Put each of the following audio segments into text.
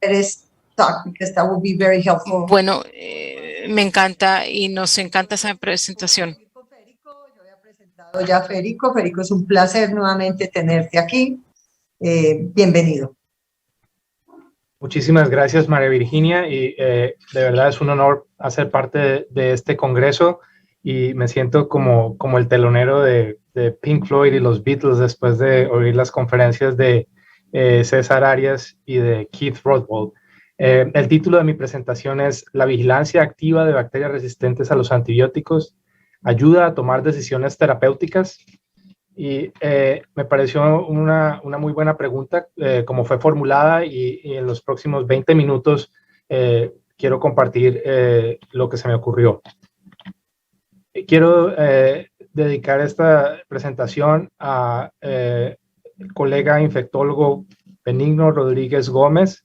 Pérez talk, because that would be very helpful. Bueno, me encanta y nos encanta esa presentación. Yo había presentado ya a Federico. Federico, es un placer nuevamente tenerte aquí. Bienvenido. Muchísimas gracias, María Virginia, y de verdad es un honor hacer parte de este congreso y me siento como el telonero de Pink Floyd y los Beatles después de oír las conferencias de César Arias y de Keith Rothwell. El título de mi presentación es La vigilancia activa de bacterias resistentes a los antibióticos ayuda a tomar decisiones terapéuticas. Y me pareció una muy buena pregunta, como fue formulada, y en los próximos 20 minutos quiero compartir lo que se me ocurrió. Quiero dedicar esta presentación a el colega infectólogo Benigno Rodríguez Gómez,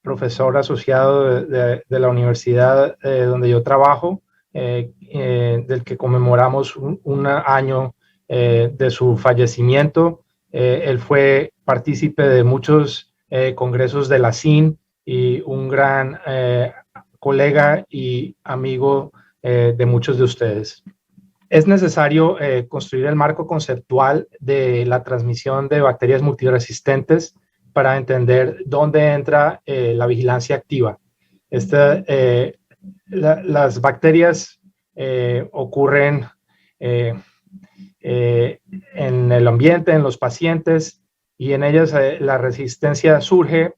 profesor asociado de la universidad donde yo trabajo, del que conmemoramos un año de su fallecimiento. Él fue partícipe de muchos congresos de la CIN y un gran colega y amigo de muchos de ustedes. Es necesario construir el marco conceptual de la transmisión de bacterias multiresistentes para entender dónde entra la vigilancia activa. Las bacterias ocurren en el ambiente, en los pacientes, y en ellas la resistencia surge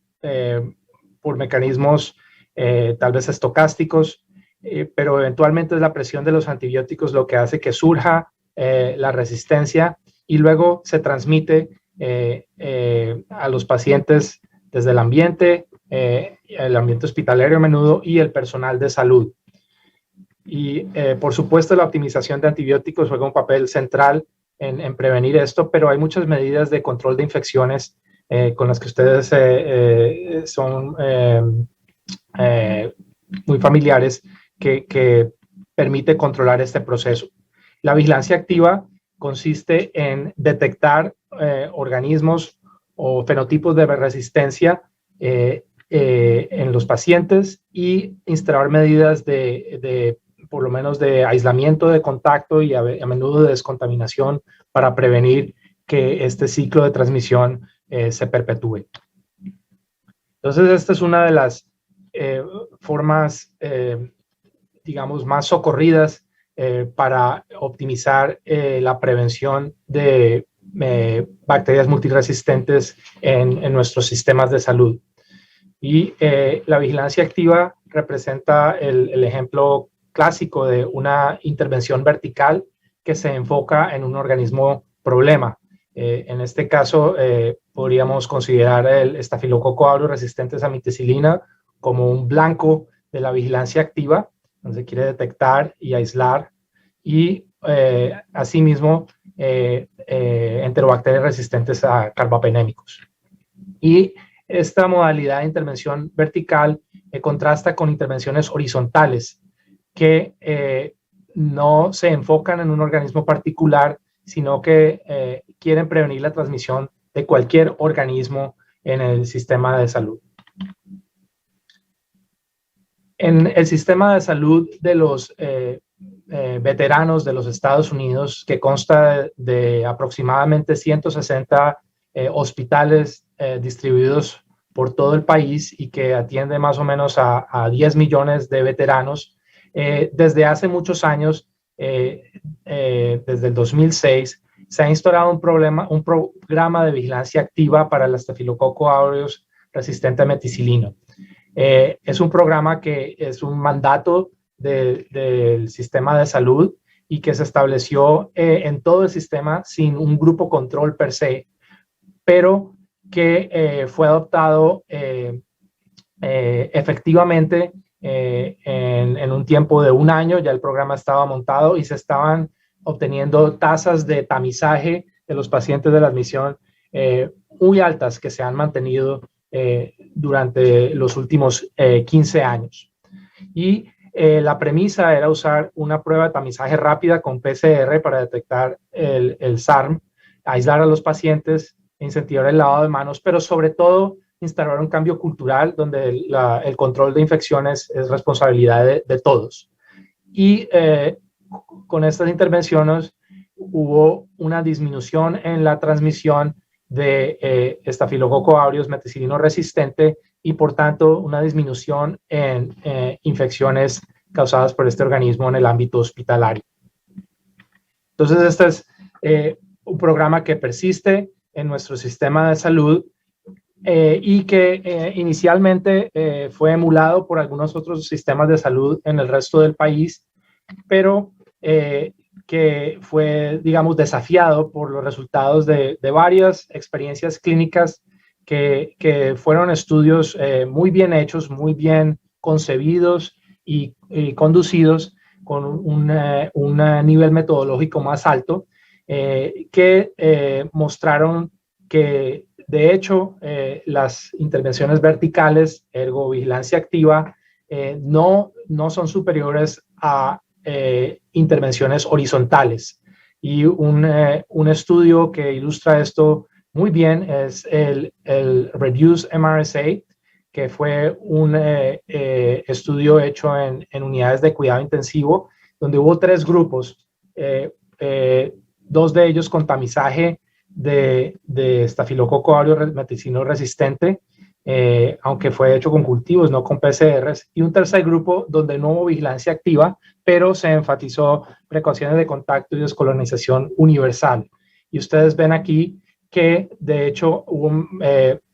por mecanismos tal vez estocásticos, pero eventualmente es la presión de los antibióticos lo que hace que surja la resistencia y luego se transmite a los pacientes desde el ambiente hospitalario a menudo y el personal de salud. Y por supuesto la optimización de antibióticos juega un papel central en prevenir esto, pero hay muchas medidas de control de infecciones con las que ustedes son muy familiares que permite controlar este proceso. La vigilancia activa consiste en detectar organismos o fenotipos de resistencia en los pacientes y instaurar medidas por lo menos de aislamiento de contacto y a menudo de descontaminación para prevenir que este ciclo de transmisión se perpetúe. Entonces, esta es una de las formas, digamos, más socorridas para optimizar la prevención de bacterias multiresistentes en nuestros sistemas de salud. Y la vigilancia activa representa el ejemplo clásico de una intervención vertical que se enfoca en un organismo problema. En este caso, podríamos considerar el estafilococo aureus resistentes a ameticilina como un blanco de la vigilancia activa, donde se quiere detectar y aislar, y asimismo enterobacterias resistentes a carbapenémicos. Y esta modalidad de intervención vertical contrasta con intervenciones horizontales que no se enfocan en un organismo particular, sino que quieren prevenir la transmisión de cualquier organismo en el sistema de salud. En el sistema de salud de los veteranos de los Estados Unidos, que consta de aproximadamente 160 hospitales distribuidos por todo el país y que atiende más o menos a 10 millones de veteranos, desde hace muchos años, desde el 2006, se ha instaurado un programa de vigilancia activa para el estafilococo aureus resistente a meticilina. Es un programa que es un mandato del sistema de salud y que se estableció en todo el sistema sin un grupo control per se, pero que fue adoptado efectivamente en un tiempo de un año. Ya el programa estaba montado y se estaban obteniendo tasas de tamizaje de los pacientes de la admisión muy altas que se han mantenido durante los últimos 15 años. Y la premisa era usar una prueba de tamizaje rápida con PCR para detectar el SARM, aislar a los pacientes, incentivar el lavado de manos, pero sobre todo instaurar un cambio cultural donde el control de infecciones es responsabilidad de todos. Y con estas intervenciones hubo una disminución en la transmisión de Staphylococcus aureus meticilino resistente y por tanto una disminución en infecciones causadas por este organismo en el ámbito hospitalario. Entonces este es un programa que persiste en nuestro sistema de salud y que inicialmente fue emulado por algunos otros sistemas de salud en el resto del país, pero que fue, digamos, desafiado por los resultados de varias experiencias clínicas que fueron estudios muy bien hechos, muy bien concebidos y conducidos con un nivel metodológico más alto, que mostraron que, de hecho, las intervenciones verticales, ergo vigilancia activa, no son superiores a intervenciones horizontales. Y un estudio que ilustra esto muy bien es el Reduce MRSA, que fue un estudio hecho en unidades de cuidado intensivo, donde hubo 3 grupos, 2 de ellos con tamizaje de Staphylococcus aureus meticilino resistente, aunque fue hecho con cultivos, no con PCRs, y un tercer grupo donde no hubo vigilancia activa, pero se enfatizó precauciones de contacto y descolonización universal. Y ustedes ven aquí que de hecho hubo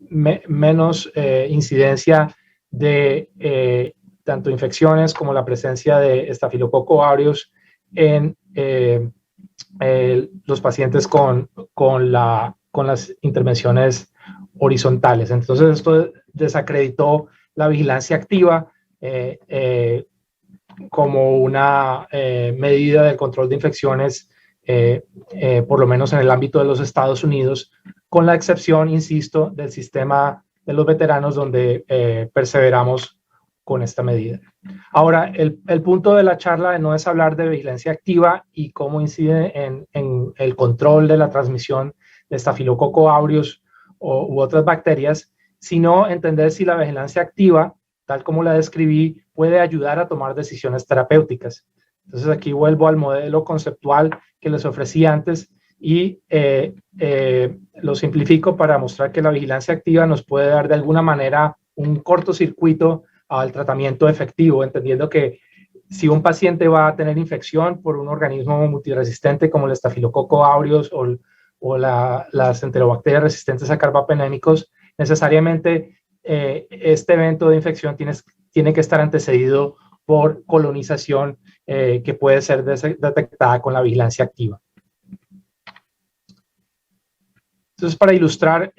menos incidencia de tanto infecciones como la presencia de Staphylococcus aureus en los pacientes con las intervenciones horizontales. Entonces esto desacreditó la vigilancia activa como una medida de control de infecciones, por lo menos en el ámbito de los Estados Unidos, con la excepción, insisto, del sistema de los veteranos, donde perseveramos con esta medida. Ahora, el punto de la charla no es hablar de vigilancia activa y cómo incide en el control de la transmisión de Staphylococcus aureus u otras bacterias, sino entender si la vigilancia activa, tal como la describí, puede ayudar a tomar decisiones terapéuticas. Entonces aquí vuelvo al modelo conceptual que les ofrecí antes y lo simplifico para mostrar que la vigilancia activa nos puede dar de alguna manera un cortocircuito al tratamiento efectivo, entendiendo que si un paciente va a tener infección por un organismo multiresistente como el Staphylococcus aureus o las enterobacterias resistentes a carbapenémicos, necesariamente este evento de infección tiene que estar antecedido por colonización que puede ser detectada con la vigilancia activa. Entonces, para ilustrar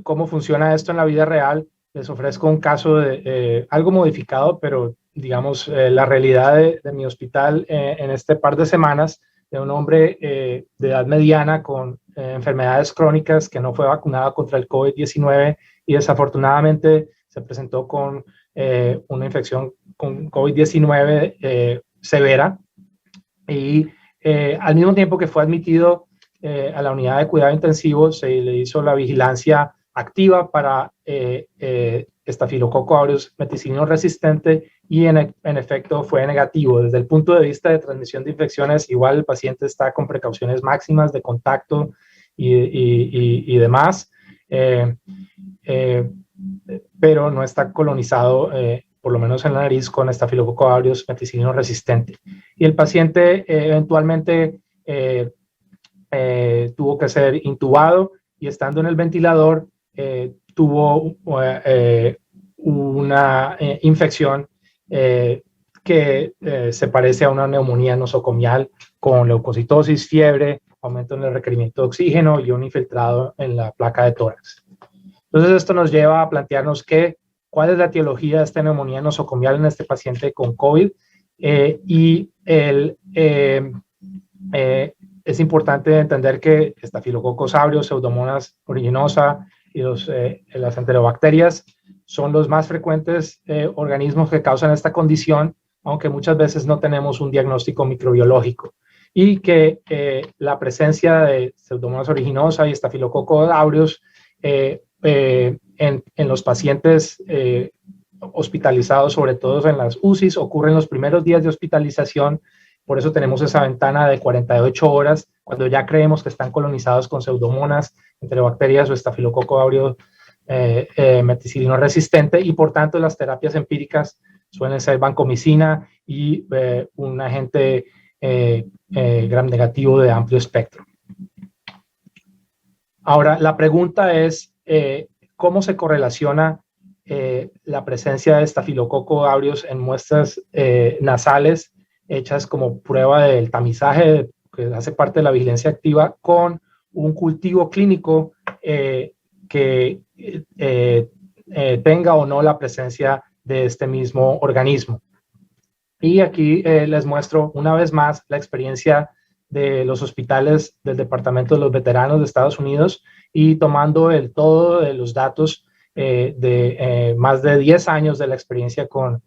cómo funciona esto en la vida real, les ofrezco un caso de algo modificado, pero digamos la realidad de mi hospital en este par de semanas, de un hombre de edad mediana con enfermedades crónicas que no fue vacunado contra el COVID-19 y desafortunadamente se presentó con una infección con COVID-19 severa y al mismo tiempo que fue admitido a la unidad de cuidado intensivo, se le hizo la vigilancia activa para Staphylococcus aureus meticilino resistente y en efecto fue negativo. Desde el punto de vista de transmisión de infecciones, igual el paciente está con precauciones máximas de contacto y demás, pero no está colonizado, por lo menos en la nariz, con Staphylococcus aureus meticilino resistente. Y el paciente eventualmente tuvo que ser intubado y estando en el ventilador tuvo una infección que se parece a una neumonía nosocomial con leucocitosis, fiebre, aumento en el requerimiento de oxígeno y un infiltrado en la placa de tórax. Entonces esto nos lleva a plantearnos cuál es la etiología de esta neumonía nosocomial en este paciente con COVID es importante entender que Staphylococcus aureus, Pseudomonas aeruginosa y las enterobacterias son los más frecuentes organismos que causan esta condición, aunque muchas veces no tenemos un diagnóstico microbiológico. Y que la presencia de Pseudomonas aeruginosa y Staphylococcus aureus en los pacientes hospitalizados, sobre todo en las UCIs, ocurre en los primeros días de hospitalización. Por eso tenemos esa ventana de 48 horas, cuando ya creemos que están colonizados con pseudomonas, enterobacterias o estafilococo áureo meticilino resistente, y por tanto las terapias empíricas suelen ser vancomicina y un agente gram negativo de amplio espectro. Ahora, la pregunta es, ¿cómo se correlaciona la presencia de estafilococo aureus en muestras nasales hechas como prueba del tamizaje, que hace parte de la vigilancia activa, con un cultivo clínico que tenga o no la presencia de este mismo organismo? Y aquí les muestro una vez más la experiencia de los hospitales del Departamento de los Veteranos de Estados Unidos, y tomando el todo de los datos de más de 10 años de la experiencia con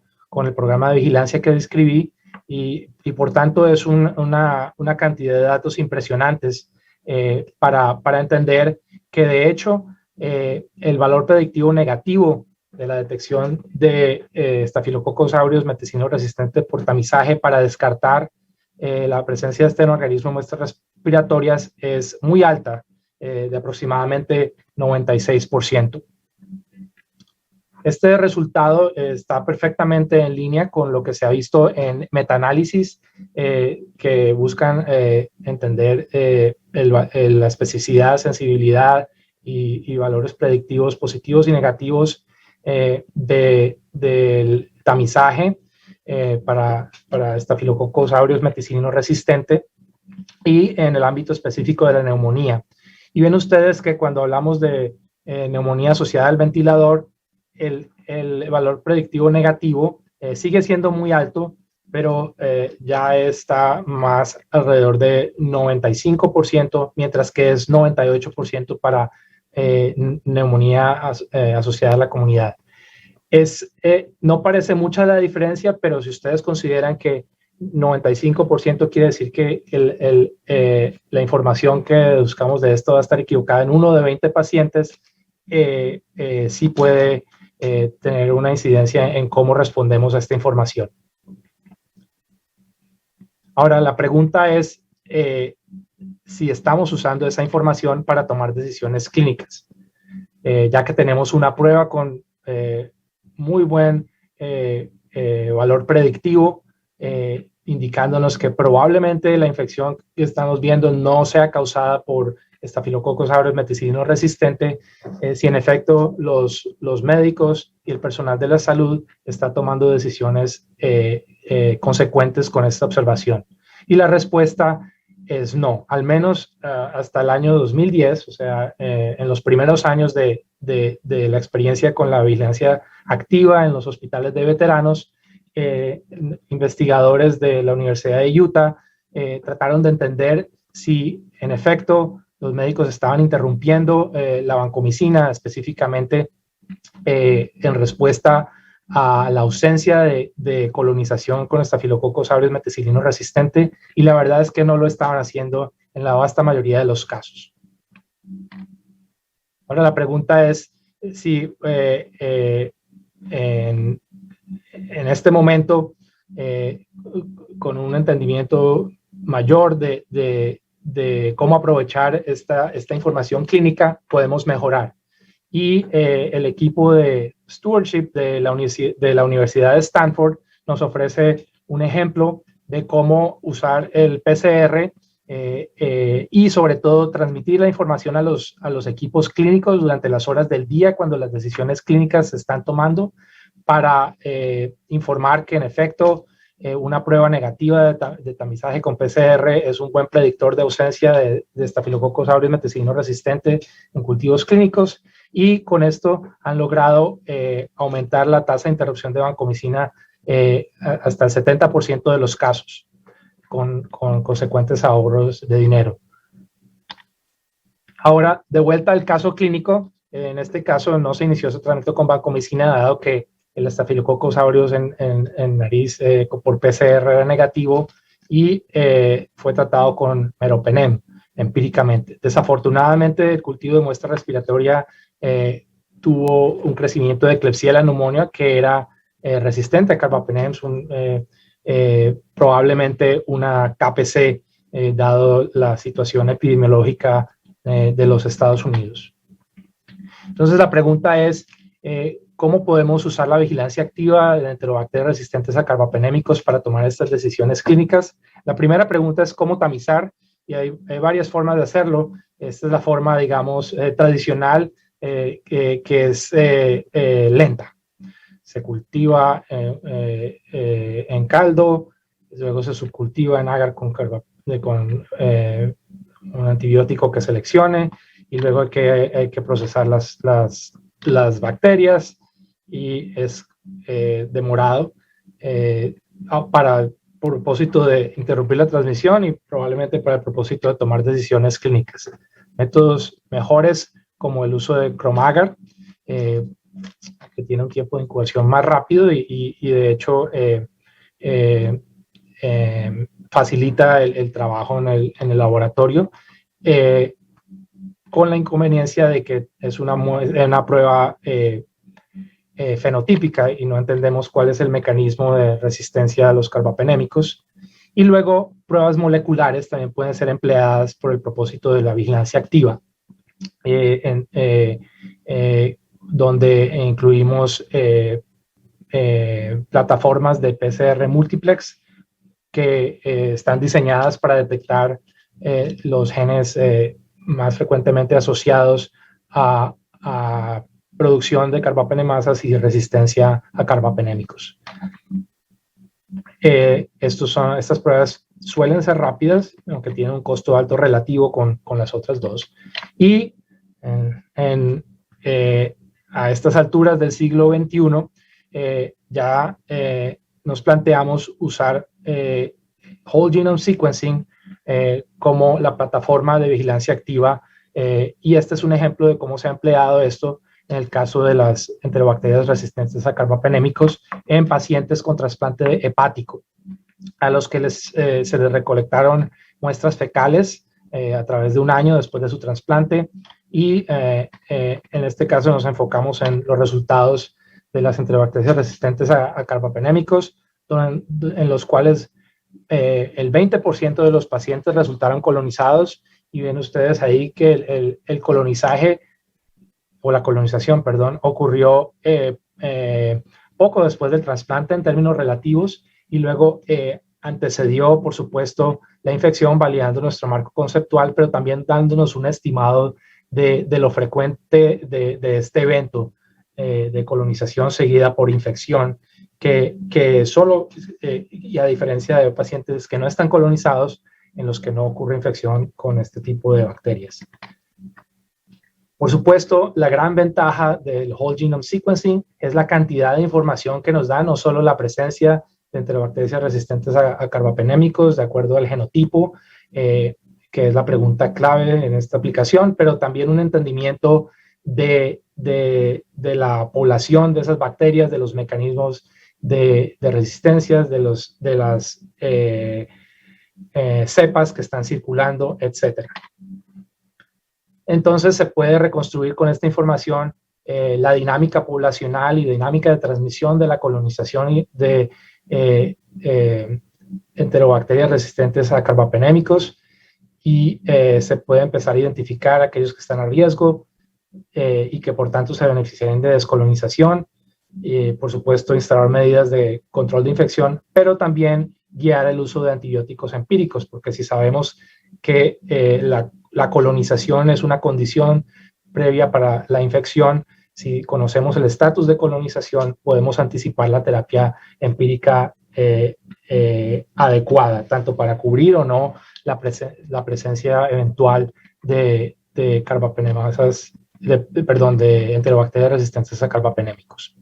el programa de vigilancia que describí, y por tanto es una cantidad de datos impresionantes para entender que de hecho el valor predictivo negativo de la detección de Staphylococcus aureus meticilino resistente por tamizaje para descartar la presencia de este organismo en muestras respiratorias es muy alta, de aproximadamente 96%. Este resultado está perfectamente en línea con lo que se ha visto en metaanálisis que buscan entender la especificidad, sensibilidad y valores predictivos positivos y negativos del tamizaje para Staphylococcus aureus meticilino resistente y en el ámbito específico de la neumonía. Y ven ustedes que cuando hablamos de neumonía asociada al ventilador, el valor predictivo negativo sigue siendo muy alto, pero ya está más alrededor de 95%, mientras que es 98% para neumonía asociada a la comunidad. No parece mucha la diferencia, pero si ustedes consideran que 95% quiere decir que la información que buscamos de esto va a estar equivocada en 1 de 20 pacientes, sí puede tener una incidencia en cómo respondemos a esta información. Ahora, la pregunta es si estamos usando esa información para tomar decisiones clínicas, ya que tenemos una prueba con muy buen valor predictivo, indicándonos que probablemente la infección que estamos viendo no sea causada por Staphylococcus aureus meticilino resistente, si en efecto los médicos y el personal de la salud está tomando decisiones consecuentes con esta observación. Y la respuesta es no, al menos hasta el año 2010, o sea, en los primeros años de la experiencia con la vigilancia activa en los hospitales de veteranos, investigadores de la Universidad de Utah trataron de entender si en efecto los médicos estaban interrumpiendo la vancomicina, específicamente en respuesta a la ausencia de colonización con Staphylococcus aureus meticilino resistente, y la verdad es que no lo estaban haciendo en la vasta mayoría de los casos. Ahora la pregunta es si en este momento, con un entendimiento mayor de cómo aprovechar esta información clínica, podemos mejorar. Y el equipo de stewardship de la Universidad de Stanford nos ofrece un ejemplo de cómo usar el PCR y sobre todo transmitir la información a los equipos clínicos durante las horas del día cuando las decisiones clínicas se están tomando, para informar que en efecto una prueba negativa de tamizaje con PCR es un buen predictor de ausencia de Staphylococcus aureus meticilino resistente en cultivos clínicos, y con esto han logrado aumentar la tasa de interrupción de vancomicina hasta el 70% de los casos, con consecuentes ahorros de dinero. Ahora, de vuelta al caso clínico, en este caso no se inició su tratamiento con vancomicina, dado que el Staphylococcus aureus en nariz por PCR era negativo, y fue tratado con meropenem empíricamente. Desafortunadamente, el cultivo de muestra respiratoria tuvo un crecimiento de Klebsiella pneumoniae que era resistente a carbapenem, probablemente una KPC, dado la situación epidemiológica de los Estados Unidos. Entonces, la pregunta es, ¿cómo podemos usar la vigilancia activa de enterobacterias resistentes a carbapenémicos para tomar estas decisiones clínicas? La primera pregunta es cómo tamizar, y hay varias formas de hacerlo. Esta es la forma, digamos, tradicional, que es lenta. Se cultiva en caldo, luego se subcultiva en agar con un antibiótico que seleccione, y luego hay que procesar las bacterias, y es demorado por propósito de interrumpir la transmisión y probablemente para el propósito de tomar decisiones clínicas. Métodos mejores como el uso de Chromagar, que tiene un tiempo de incubación más rápido y de hecho facilita el trabajo en el laboratorio, con la inconveniencia de que es una prueba fenotípica y no entendemos cuál es el mecanismo de resistencia a los carbapenémicos. Y luego pruebas moleculares también pueden ser empleadas por el propósito de la vigilancia activa, donde incluimos plataformas de PCR múltiplex que están diseñadas para detectar los genes más frecuentemente asociados a producción de carbapenemasas y resistencia a carbapenémicos. Estas pruebas suelen ser rápidas, aunque tienen un costo alto relativo con las otras dos. Y a estas alturas del siglo XXI, ya nos planteamos usar Whole Genome Sequencing como la plataforma de vigilancia activa, y este es un ejemplo de cómo se ha empleado esto en el caso de las enterobacterias resistentes a carbapenémicos en pacientes con trasplante hepático, a los que se les recolectaron muestras fecales a través de un año después de su trasplante, y en este caso nos enfocamos en los resultados de las enterobacterias resistentes a carbapenémicos, en los cuales el 20% de los pacientes resultaron colonizados, y ven ustedes ahí que el colonizaje, o la colonización, perdón, ocurrió poco después del trasplante en términos relativos, y luego antecedió, por supuesto, la infección, validando nuestro marco conceptual, pero también dándonos un estimado de lo frecuente de este evento de colonización seguida por infección, que solo, y a diferencia de pacientes que no están colonizados, en los que no ocurre infección con este tipo de bacterias. Por supuesto, la gran ventaja del Whole Genome Sequencing es la cantidad de información que nos da, no solo la presencia de enterobacterias resistentes a carbapenémicos de acuerdo al genotipo, que es la pregunta clave en esta aplicación, pero también un entendimiento de la población de esas bacterias, de los mecanismos de resistencias, de las cepas que están circulando, etcétera. Entonces se puede reconstruir con esta información la dinámica poblacional y dinámica de transmisión de la colonización de enterobacterias resistentes a carbapenémicos, y se puede empezar a identificar aquellos que están a riesgo y que por tanto se beneficiarían de descolonización, y por supuesto instalar medidas de control de infección, pero también guiar el uso de antibióticos empíricos, porque si sabemos que la colonización es una condición previa para la infección, si conocemos el estatus de colonización, podemos anticipar la terapia empírica adecuada, tanto para cubrir o no la presencia eventual de carbapenemasas, de enterobacterias resistentes a carbapenémicos.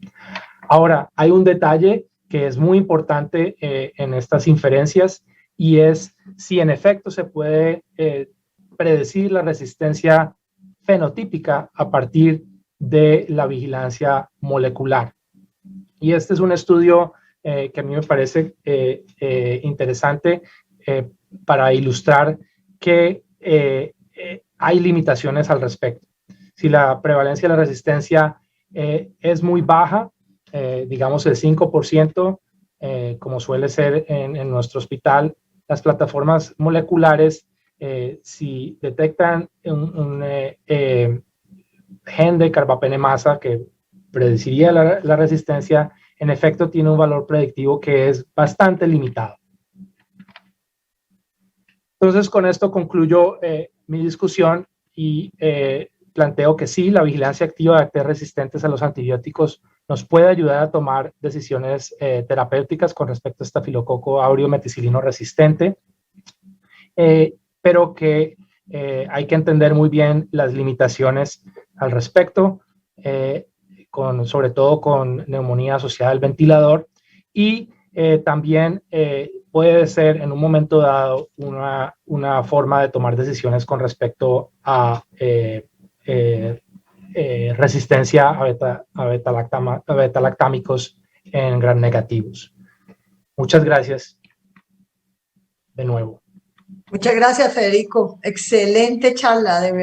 Ahora, hay un detalle que es muy importante en estas inferencias, y es si en efecto se puede predecir la resistencia fenotípica a partir de la vigilancia molecular. Y este es un estudio que a mí me parece interesante para ilustrar que hay limitaciones al respecto. Si la prevalencia de la resistencia es muy baja, digamos el 5%, como suele ser en nuestro hospital. Las plataformas moleculares, si detectan un gen de carbapenemasa que predeciría la resistencia, en efecto tiene un valor predictivo que es bastante limitado. Entonces, con esto concluyo mi discusión y planteo que sí, la vigilancia activa de bacterias resistentes a los antibióticos nos puede ayudar a tomar decisiones terapéuticas con respecto a estafilococo áureo meticilino resistente, pero que hay que entender muy bien las limitaciones al respecto, sobre todo con neumonía asociada al ventilador, y también puede ser en un momento dado una forma de tomar decisiones con respecto a resistencia a beta-lactámicos en gram negativos. Muchas gracias de nuevo. Muchas gracias, Federico. Excelente charla, de verdad.